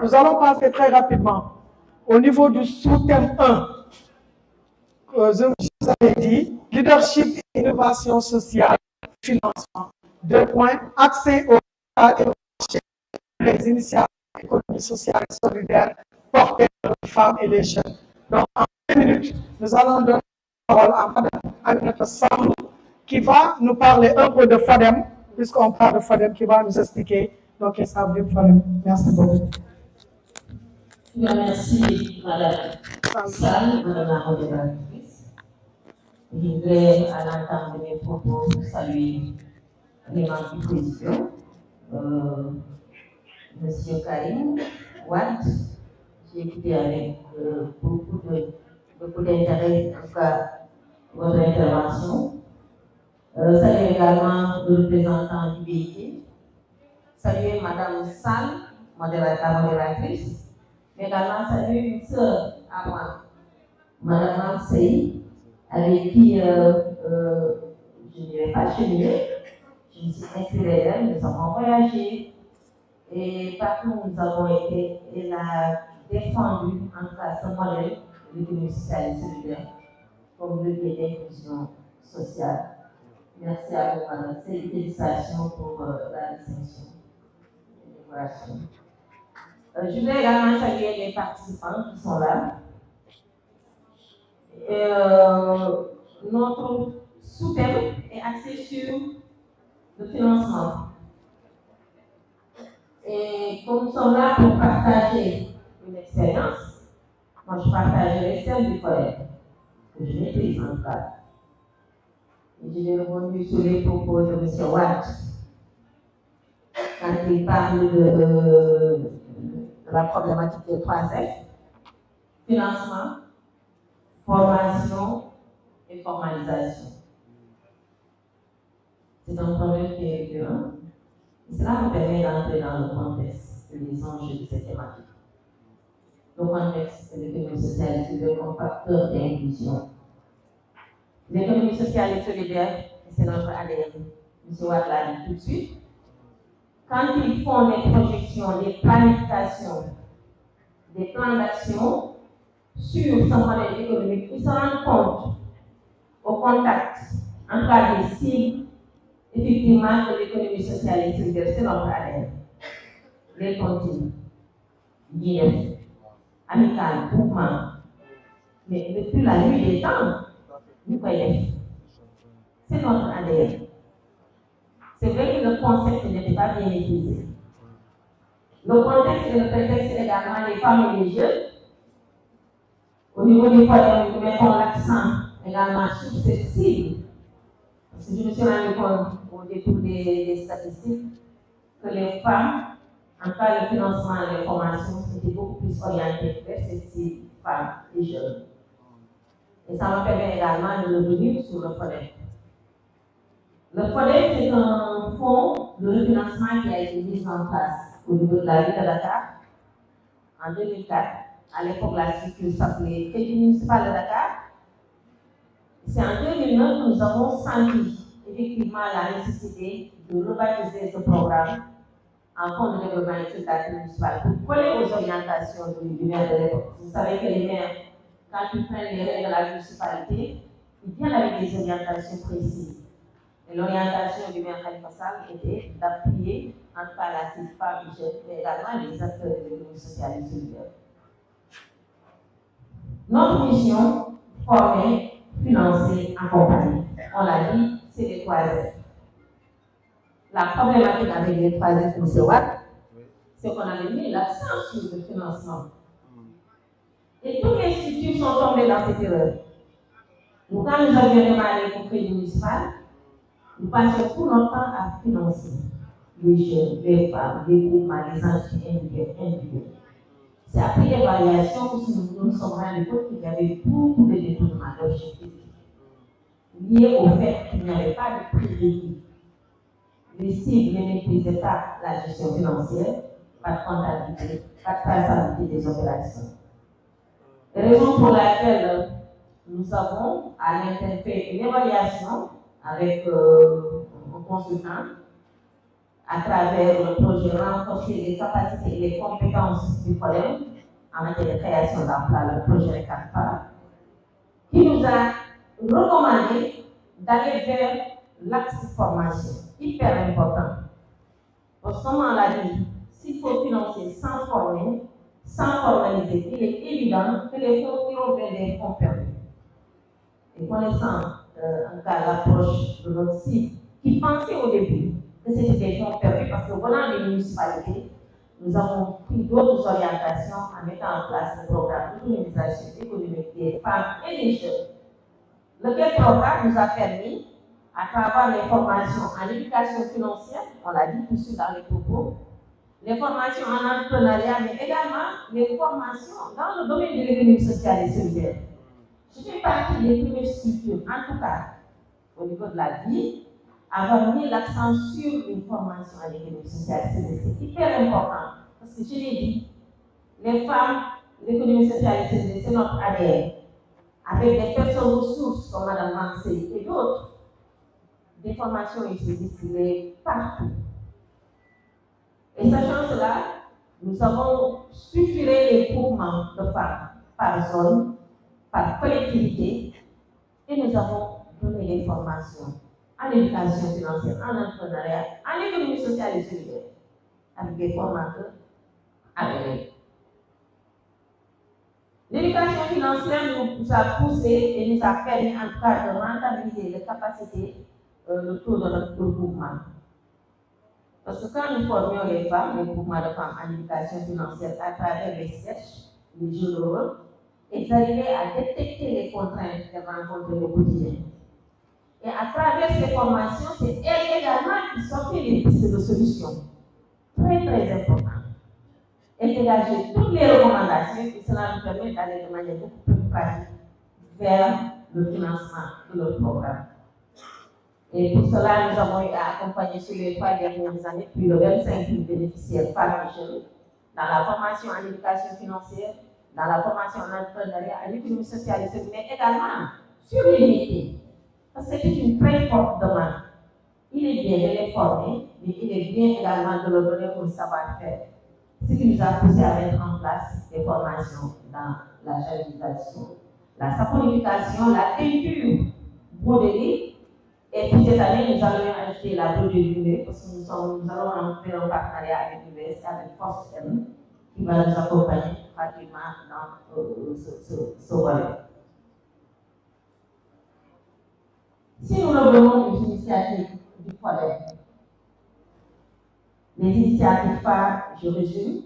Nous allons passer très rapidement au niveau du sous-thème 1. Je vous avais dit, leadership et innovation sociale, financement. 2 points, accès au capital et au marché, les initiatives d'économie sociale et solidaire portées par les femmes et les jeunes. Donc, en 2 minutes, nous allons donner la parole à Mme Aminata Samou, qui va nous parler un peu de FODEM, puisqu'on parle de FODEM, qui va nous expliquer donc qu'est-ce que ça veut dire FODEM. Merci beaucoup. Merci, Madame Sall, Madame la modératrice. Je voudrais, à l'entame de mes propos, saluer les membres du président, Monsieur Karim Watt, j'ai écouté avec beaucoup d'intérêt, en tout cas, votre intervention. Saluer également le représentant du BIT. Saluer Madame Sall, la modératrice. Mais également saluer une sœur à moi, Madame Marseille, avec qui je ne vais pas cheminer. Je me suis inspirée d'elle, nous avons voyagé et partout où nous avons été, elle a défendu en tout cas ce modèle de l'économie sociale et solidaire comme levier d'inclusion sociale. Merci à vous, Madame. Félicitations pour la distinction. Je voudrais également saluer les participants qui sont là. Notre sous-thème est axé sur le financement. Et comme nous sommes là pour partager une expérience, moi je partagerai celle du collègue, que je maîtrise en tout cas. Et je vais revenir sur les propos de M. Watt, quand il parle de la problématique des 3 F, financement, formation et formalisation. C'est un problème qui est récurrent. Et cela me permet d'entrer dans le contexte des enjeux de cette thématique. Le contexte de l'économie sociale et solidaire comme facteur d'inclusion. L'économie sociale et solidaire, c'est notre ADN. M. Watt l'a dit tout de suite. Quand ils font des projections, des planifications, des plans d'action sur ce modèle économique, ils se rendent compte, au contact, en cas des cibles, effectivement, de l'économie sociale et solidaire, c'est notre ADN. Les continus, IF, amical, groupement. Mais depuis la nuit des temps, nous connaissons. C'est notre ADN. C'est vrai que le concept n'était pas bien utilisé. Le contexte et le prétexte également les femmes et les jeunes. Au niveau des foyers, nous mettons l'accent également sur cette cible. Parce que je me suis rendu compte au détour des statistiques que les femmes, en cas de financement et de formation, étaient beaucoup plus orientées vers cette cible, femmes et jeunes. Et ça me permet également de revenir sur le FODEM. Le FODEM, c'est un fonds de refinancement qui a été mis en place au niveau de la ville de Dakar en 2004. À l'époque, la structure s'appelait Crédit municipal de Dakar. C'est en 2009 que nous avons senti effectivement la nécessité de rebaptiser ce programme en fonds de développement éducatif municipal pour coller aux orientations du maire de l'époque. Vous savez que les maires, quand ils prennent les règles de la municipalité, ils viennent avec des orientations précises. Et l'orientation du maire Khalifa Sall était d'appuyer en tout cas la cible femme et jeune, mais également les acteurs de l'économie sociale et solidaire. Notre mission, former, financer, accompagner. On l'a dit, c'est les 3 F. La problématique avec les 3 F, M. Watt, c'est qu'on avait mis l'accent sur le financement. Et toutes les structures sont tombées dans cette erreur. Donc, quand nous avions démarré le crédit municipal, nous passions tout notre temps à financer les jeunes, les femmes, les groupements, les entités individuelles. C'est après l'évaluation que nous nous sommes rendus compte qu'il y avait beaucoup de détournements d'objectifs liés au fait qu'il n'y avait pas de prérequis. Les cibles ne maîtrisaient pas la gestion financière, pas de comptabilité, pas de traçabilité des opérations. Raison pour laquelle nous avons à l'interne fait une évaluation avec un consultant à travers le projet renforcer les capacités et les compétences du collège en matière de création d'emploi, le projet CAFA, qui nous a recommandé d'aller vers l'axe formation, hyper important. Parce que comme on l'a dit, s'il faut financer sans former, sans formaliser, il est évident que les fonds iront vers des fonds perdus. Et connaissant en cas l'approche de notre cible, qui pensait au début que c'était des fonds perdus parce que venant des municipalités, nous avons pris d'autres orientations en mettant en place le programme d'autonomisation économique des femmes et des jeunes. Lequel programme nous a permis, à travers les formations en éducation financière, on l'a dit tout de suite dans les propos, les formations en entrepreneuriat, mais également les formations dans le domaine de l'économie sociale et solidaire. Je fais partie des premières structures, en tout cas au niveau de la vie, avoir mis l'accent sur une formation en économie sociale et solidaire. C'est hyper important, parce que je l'ai dit, les femmes, l'économie sociale et solidaire, c'est notre ADN. Avec des personnes ressources comme Mme Mansé et d'autres, des formations ici distribuées partout. Et sachant cela, nous avons structuré les groupements de femmes par zone, par collectivité, et nous avons donné des formations en éducation financière, en entrepreneuriat, en économie sociale et solidaire, avec des formateurs agréés. L'éducation financière nous a poussé et nous a permis en tout cas de rentabiliser les capacités, le taux de notre groupement. Parce que quand nous formions les femmes, les groupements de femmes en éducation financière à travers les sketchs, les jeux de rôle, elles arrivaient à détecter les contraintes qu'elles rencontraient au quotidien. Et à travers ces formations, c'est elles également qui sortaient des pistes de solutions. Très très important. Et dégager toutes les recommandations et cela nous permet d'aller de manière beaucoup plus pratique vers le financement de notre programme. Et pour cela, nous avons accompagné sur les 3 dernières années plus de 25 000 bénéficiaires femmes et jeunes dans la formation en éducation financière, dans la formation en entrepreneuriat, en économie sociale et solidaire, mais également sur les métiers. Parce que c'est une très forte demande. Il est bien de les former, mais il est bien également de leur donner un savoir-faire. Ce qui nous a poussé à mettre en place des formations dans la javellisation, la saponification, la teinture, broderie. Et puis cette année, nous allons ajouter la broderie parce que nous allons faire un partenariat avec l'UBS, avec Force M, qui va nous accompagner pratiquement dans ce volet. Si nous revenons aux initiatives du collège, les initiatives phares, je résume,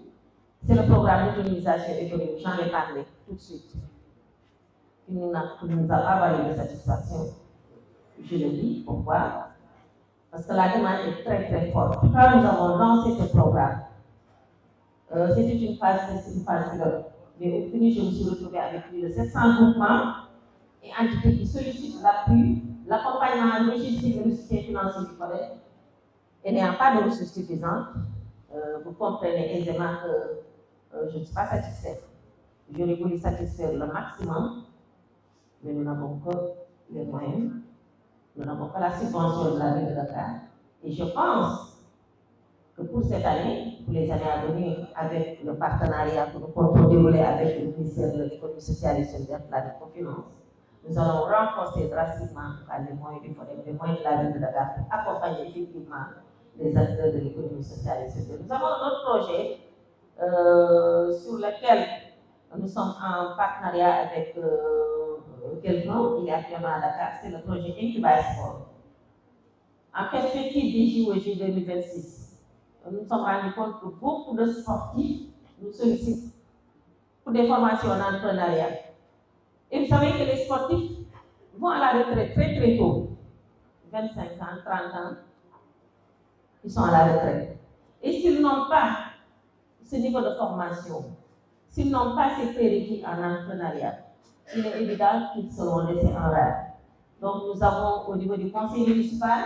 c'est le programme d'autonomisation économique, j'en ai parlé tout de suite. Il nous a pas valu de satisfaction. Je le dis, pourquoi? Parce que la demande est très très forte. Quand nous avons lancé ce programme, c'était une phase pilote. Mais au fini, je me suis retrouvée avec plus de 700 groupements et entités qui sollicitent l'appui, l'accompagnement logistique et le soutien financier du collège. Et n'ayant pas de ressources suffisantes, vous comprenez aisément que je ne suis pas satisfaite. J'aurais voulu satisfaire le maximum, mais nous n'avons que les moyens. Nous n'avons pas la subvention de la ville de Dakar. Et je pense que pour cette année, pour les années à venir, avec le partenariat que nous comptons dérouler avec le ministère de l'Économie sociale et solidaire, la microfinance, nous allons renforcer drastiquement les moyens du FODEM, les moyens de la ville de Dakar pour accompagner effectivement les acteurs de l'économie sociale et solidaire. Nous avons un autre projet sur lequel nous sommes en partenariat avec quelqu'un qui est actuellement à Dakar, c'est le projet Incuba Sport. En perspective des JOJ 2026, nous nous sommes rendus compte que beaucoup de sportifs nous sollicitent pour des formations en entrepreneuriat. Et vous savez que les sportifs vont à la retraite très très tôt, 25 ans, 30 ans, ils sont à la retraite. Et s'ils n'ont pas ce niveau de formation, s'ils n'ont pas ces prérequis en entrepreneuriat, il est évident qu'ils seront laissés en rade. Donc nous avons au niveau du conseil municipal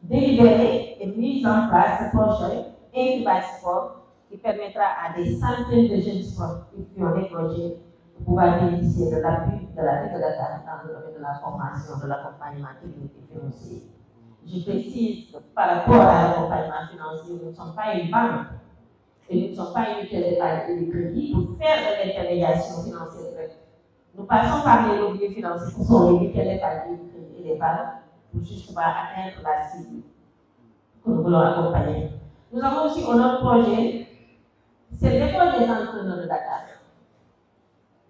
délibéré et mis en place ce projet Incuba Sport qui permettra à des centaines de jeunes sportifs qui ont des projets de pouvoir bénéficier de l'appui de la ville de Dakar dans le domaine de la formation, de l'accompagnement technique et financier. Je précise que par rapport à l'accompagnement financier, nous ne sommes pas une banque et nous ne sommes pas une mutuelle d'épargne et de crédit pour faire de l'intermédiation financière. Nous passons par les leviers financiers qui sont les mutuelles d'épargne et les banques pour justement atteindre la cible que nous voulons accompagner. Nous avons aussi un autre projet, c'est l'école des entrepreneurs de Dakar.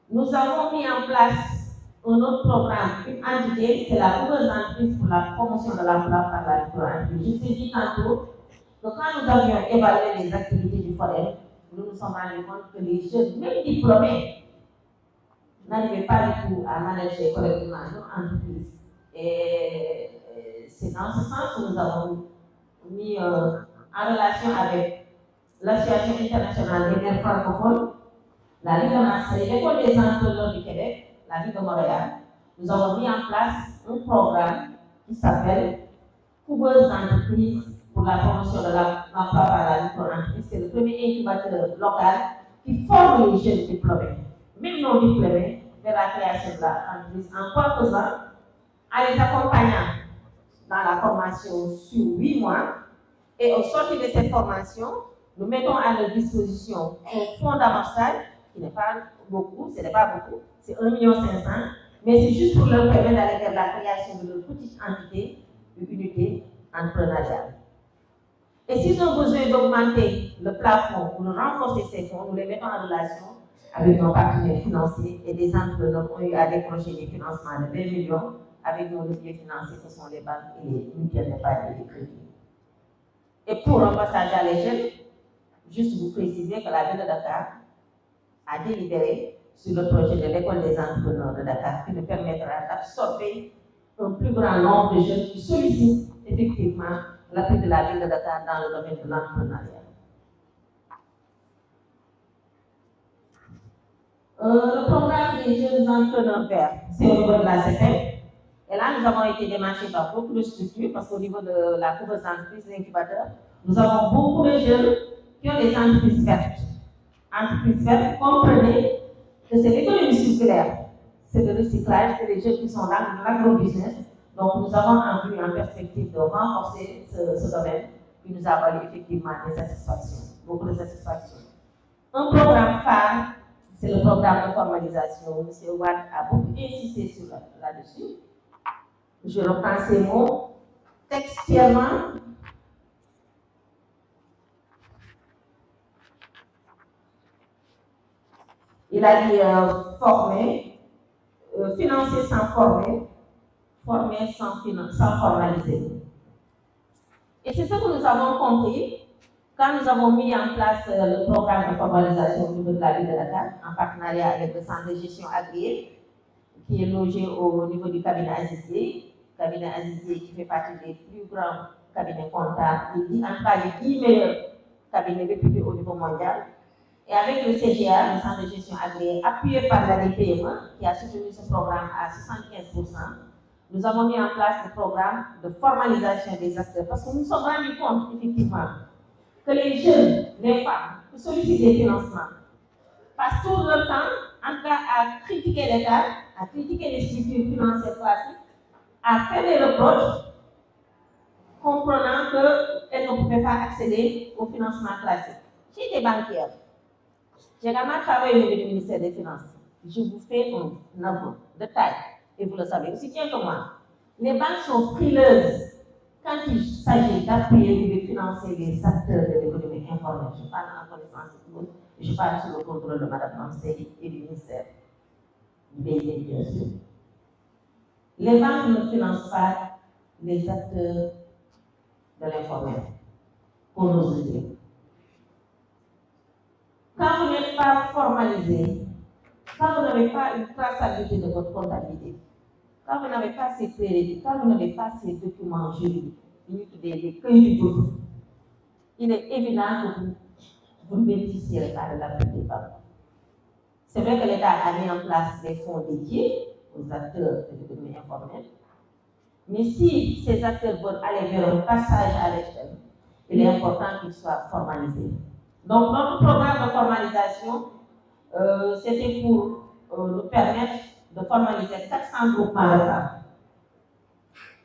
Nous avons mis en place un autre programme, une entité, c'est la couveuse entreprise pour la promotion de l'emploi par la micro-entreprise. Je vous ai dit tantôt que quand nous avions évalué les activités du forum, nous nous sommes rendus compte que les jeunes, même diplômés, n'arrivaient pas du tout à manager correctement nos entreprises. Et c'est dans ce sens que nous avons mis en relation avec l'Association internationale des maires francophones, la Ligue de Marseille, l'École des entrepreneurs du Québec, la Ligue de Montréal. Nous avons mis en place un programme qui s'appelle Couveuse d'entreprise pour la promotion de l'emploi par la micro-entreprise. C'est le premier incubateur local qui forme les jeunes diplômés, même non diplômés, vers la création de l'entreprise. En quoi faisant? En les accompagnant dans la formation sur 8 mois. Et au sortir de cette formation, nous mettons à leur disposition un fonds d'amorçage qui n'est pas beaucoup, ce n'est pas beaucoup, c'est 1,5 million, mais c'est juste pour leur permettre d'aller vers la création de leur petite entité, une unité entrepreneuriale. Et s'ils ont besoin d'augmenter le plafond ou de renforcer ces fonds, nous les mettons en relation avec nos partenaires financiers et des entrepreneurs ont eu à décrocher des financements de 20 millions avec nos leviers financiers qui sont les banques et les mutuelles d'épargne et de crédit. Et pour un passage à l'échelle, juste vous préciser que la ville de Dakar a délibéré sur le projet de l'école des entrepreneurs de Dakar qui nous permettra d'absorber un plus grand nombre de jeunes qui sollicitent effectivement l'appui de la ville de Dakar dans le domaine de l'entrepreneuriat. Le programme des jeunes entrepreneurs verts, c'est au niveau de la CPEP. Et là, nous avons été démarchés par beaucoup de structures parce qu'au niveau de la couveuse d'entreprise, l'incubateur, nous avons beaucoup de jeunes qui ont des entreprises vertes. Entreprises vertes, comprenez que c'est l'économie circulaire, c'est le recyclage, c'est les jeunes qui sont dans l'agro-business. Donc, nous avons en vue, en perspective de renforcer ce domaine qui nous a valu effectivement des satisfactions, beaucoup de satisfactions. Un programme phare, c'est le programme de formalisation. M. Ouad a beaucoup insisté là-dessus. Je reprends ces mots textuellement. Il a dit former, financer sans former, former sans formaliser. Et c'est ce que nous avons compris quand nous avons mis en place le programme de formalisation au niveau de la ville de Dakar, en partenariat avec le centre de gestion agréé, qui est logé au niveau du cabinet Azizier qui fait partie des plus grands cabinets comptables, en tout cas les 10 meilleurs cabinets réputés au niveau mondial. Et avec le CGA, le centre de gestion agréé, appuyé par la DPME, qui a soutenu ce programme à 75%, nous avons mis en place le programme de formalisation des acteurs. Parce que nous nous sommes rendus compte, effectivement, que les jeunes, les femmes, qui sollicitent des financements, passent tout leur temps, en tout cas, à critiquer l'État, à critiquer les structures financières classiques, à faire des reproches, comprenant qu'elles ne pouvaient pas accéder au financement classique. J'ai des banquières. J'ai également travaillé au niveau du ministère des Finances. Je vous fais un aveu de taille, et vous le savez aussi bien que moi. Les banques sont frileuses quand il s'agit d'appuyer et de financer les acteurs de l'économie informelle. Je parle en connaissance de tout, je parle sous le contrôle de Mme Lancey et du ministère du BID, bien sûr. Les banques ne financent pas les acteurs de l'informel, pour nous aider. Quand vous n'êtes pas formalisé, quand vous n'avez pas une traçabilité de votre comptabilité, quand vous n'avez pas ces prérequis, quand vous n'avez pas ces documents juridiques, des cahiers du doute, il est évident que vous ne bénéficierez pas de l'appui des banques. C'est vrai que l'État a mis en place des fonds dédiés aux acteurs de l'économie informelle, mais si ces acteurs veulent aller vers un passage à l'échelle, il est important qu'ils soient formalisés. Donc, notre programme de formalisation, c'était pour nous permettre de formaliser 400 groupements de femmes.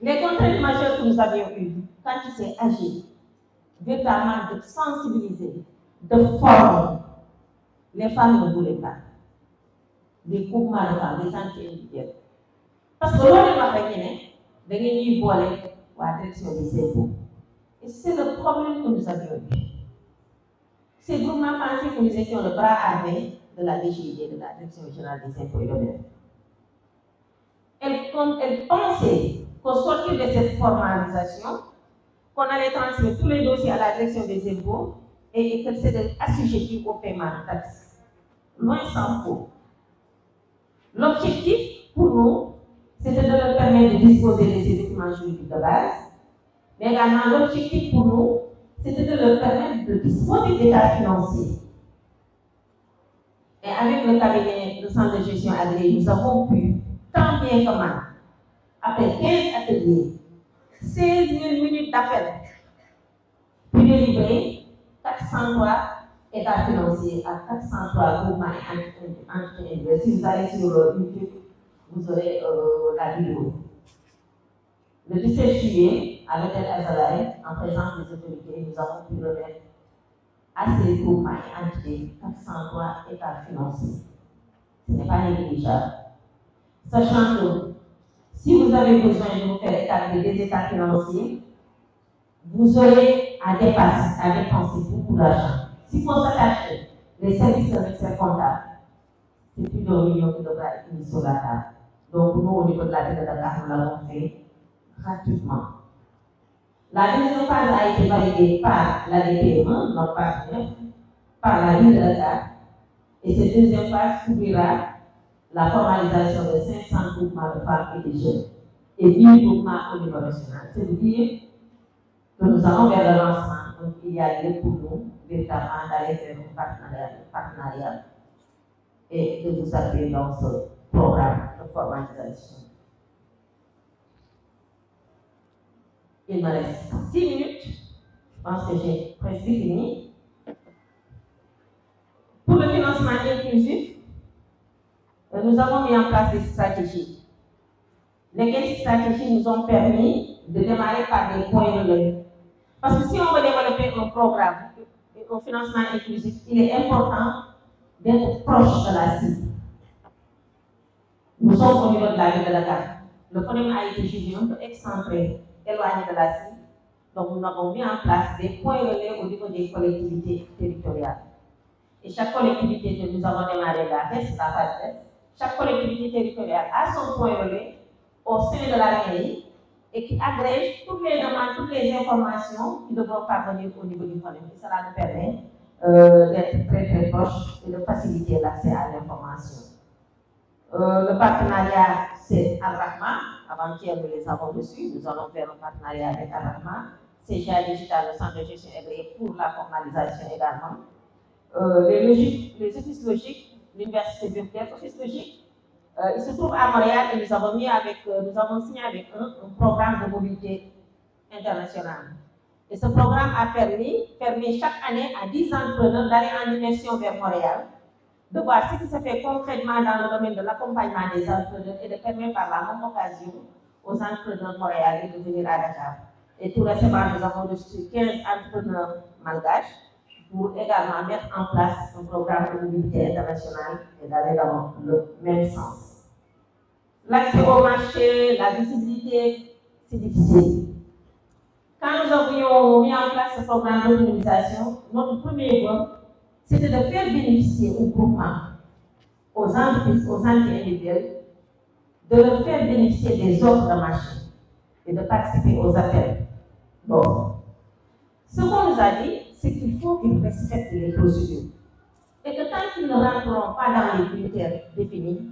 Les contraintes majeures que nous avions eues quand il s'est agi véritablement de sensibiliser, de former, les femmes ne voulaient pas. Des groupements de femmes, des centres individuels. Parce que l'on est pas da ngeen ñuy boole waa direction des impôts. Et c'est le problème que nous avions eu. Ces groupements pensaient que nous étions le bras armé de la DGID, de la Direction générale des impôts et domaines. Elles pensaient qu'au sortir de cette formalisation, qu'on allait transmettre tous les dossiers à la Direction des impôts et qu'elles s'étaient assujetties au paiement de taxes. Loin s'en faut. L'objectif pour nous, c'était de leur permettre de disposer de ces documents juridiques de base, mais également l'objectif pour nous, c'était de leur permettre de disposer d'états financiers. Et avec le cabinet de centre de gestion agréé, nous avons pu, tant bien que mal, après 15 ateliers, 16 000 minutes d'appel, puis délivrer 403 états financiers à 403 groupements et si vous allez sur YouTube, vous aurez la vidéo. Le 17 juillet, à l'hôtel Azalaï, en présence des autorités, nous avons pu remettre à ces groupements et entités 403 états financiers. Ce n'est pas négligeable. Sachant que si vous avez besoin de vous faire établir des états financiers, vous aurez à dépasser, à dépenser beaucoup d'argent. S'il faut s'attacher les services de l'expert comptable, c'est plus de 1 million qui devra être mis sur la table. Donc nous, au niveau de la ville de Dakar, nous l'avons fait gratuitement. La deuxième phase a été validée par la DPME, notre partenaire, par la ville de Dakar, et cette deuxième phase couvrira la formalisation de 500 groupements de femmes et de jeunes et 1000 groupements au niveau national. C'est dire que nous allons vers le lancement, donc il y a lieu pour nous véritablement d'aller vers un partenariat et de vous appuyer dans ce programme de formalisation. Il me reste 6 minutes. Je pense que j'ai presque fini. Pour le financement inclusif, nous avons mis en place des stratégies. Lesquelles stratégies nous ont permis de démarrer par des points relevés. Parce que si on veut développer un programme, un financement inclusif, il est important d'être proche de la cible. Nous sommes au niveau de la ville de Dakar. Le phonème a été jugé un peu excentré, éloigné de la cible. Donc nous avons mis en place des points relais au niveau des collectivités territoriales. Et chaque collectivité que nous avons démarré la phase test, chaque collectivité territoriale a son point relais au sein de la mairie et qui agrège toutes les demandes, toutes les informations qui devront parvenir au niveau du phonème. Et cela nous permet d'être très très proche et de faciliter l'accès à l'information. Le partenariat, c'est Al-Rahma. Avant-hier, nous les avons reçus. Nous allons faire un partenariat avec Al-Rahma. CGA Digital, le centre de gestion agréé pour la formalisation également. Les offices logiques, l'université virtuelle, office logique, il se trouve à Montréal et nous avons signé avec eux un programme de mobilité internationale. Et ce programme a permis chaque année à 10 entrepreneurs d'aller en immersion vers Montréal, de voir ce qui se fait concrètement dans le domaine de l'accompagnement des entrepreneurs et de permettre par la même occasion aux entrepreneurs montréalais de venir à Dakar. Et tout récemment, nous avons reçu 15 entrepreneurs malgaches pour également mettre en place un programme de mobilité internationale et d'aller dans le même sens. L'accès au marché, la visibilité, c'est difficile. Quand nous avions mis en place ce programme d'autonomisation, notre premier voie, c'était de faire bénéficier au groupement, aux entreprises, aux individuels, de leur faire bénéficier des offres de marché et de participer aux appels d'offres. Ce qu'on nous a dit, c'est qu'il faut qu'ils respectent les procédures et que tant qu'ils ne rentreront pas dans les critères définis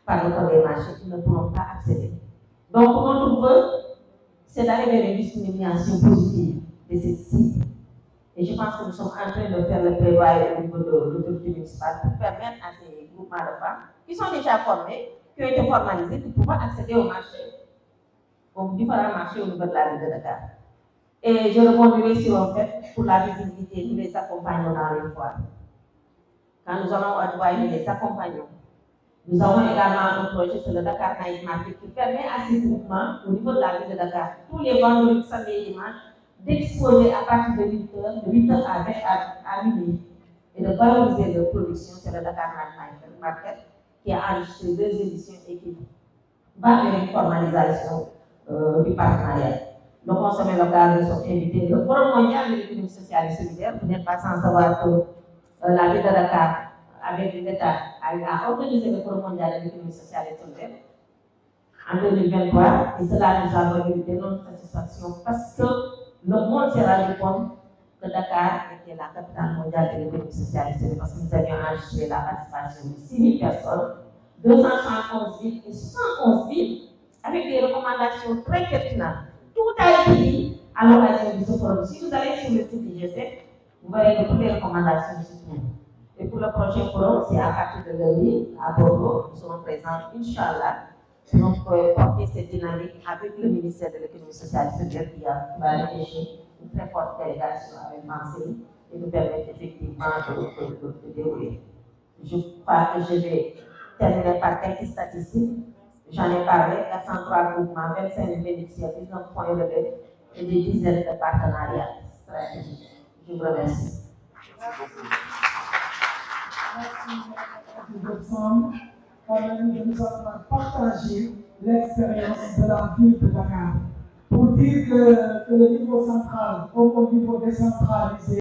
par le code des marchés, ils ne pourront pas accéder. Donc, notre vœu, c'est d'aller vers une discrimination positive de cette cible. Et je pense que nous sommes en train de faire le plaidoyer au niveau de l'autorité municipale pour permettre à ces groupements de femmes qui sont déjà formés, qui ont été formalisés, de pouvoir accéder au marché, aux différents marchés au niveau de la ville de Dakar. Et je rebondirai sur le fait, pour la visibilité, nous les accompagnons dans les foires. Quand nous allons à Dubaï, nous les accompagnons. Nous avons également un projet sur le Dakar Night Market qui permet à ces groupements, au niveau de la ville de Dakar, tous les vendredis, samedis et dimanches, d'exposer à partir de 8h, de 8h à minuit, et de valoriser leur production sur le Dakar Night Market, qui a enregistré 2 éditions et qui va vers une formalisation du partenariat. Le consommer local, nous sommes invités. Le Forum mondial de l'économie sociale et solidaire, vous n'êtes pas sans savoir que la ville de Dakar, avec l'État, a organisé le Forum mondial de l'économie sociale et solidaire en 2023, et cela nous a valu d'énormes satisfaction parce que le monde s'est rendu compte que Dakar était la capitale mondiale de l'économie sociale et solidaire parce que nous avions enregistré la participation de 6 000 personnes, 271 villes et 71 villes avec des recommandations très pertinentes. Tout a été dit à l'occasion de ce forum. Si vous allez sur le site du G7, vous verrez que toutes les recommandations se trouvent. Et pour le prochain forum, c'est à partir de lundi à Bordeaux. Nous serons présents, Inch'Allah, pour porter cette dynamique avec le ministère de l'économie sociale et solidaire qui va réfléchir une très forte délégation avec Marseille et nous permettre effectivement de dérouler. Je crois que je vais terminer par quelques statistiques. J'en ai parlé, 403 groupements, 25 000 bénéficiaires, 19 points relevés et des dizaines de partenariats stratégiques. Je vous remercie. De nous avoir partagé l'expérience de la ville de Dakar. Pour dire que le niveau central, comme au niveau décentralisé,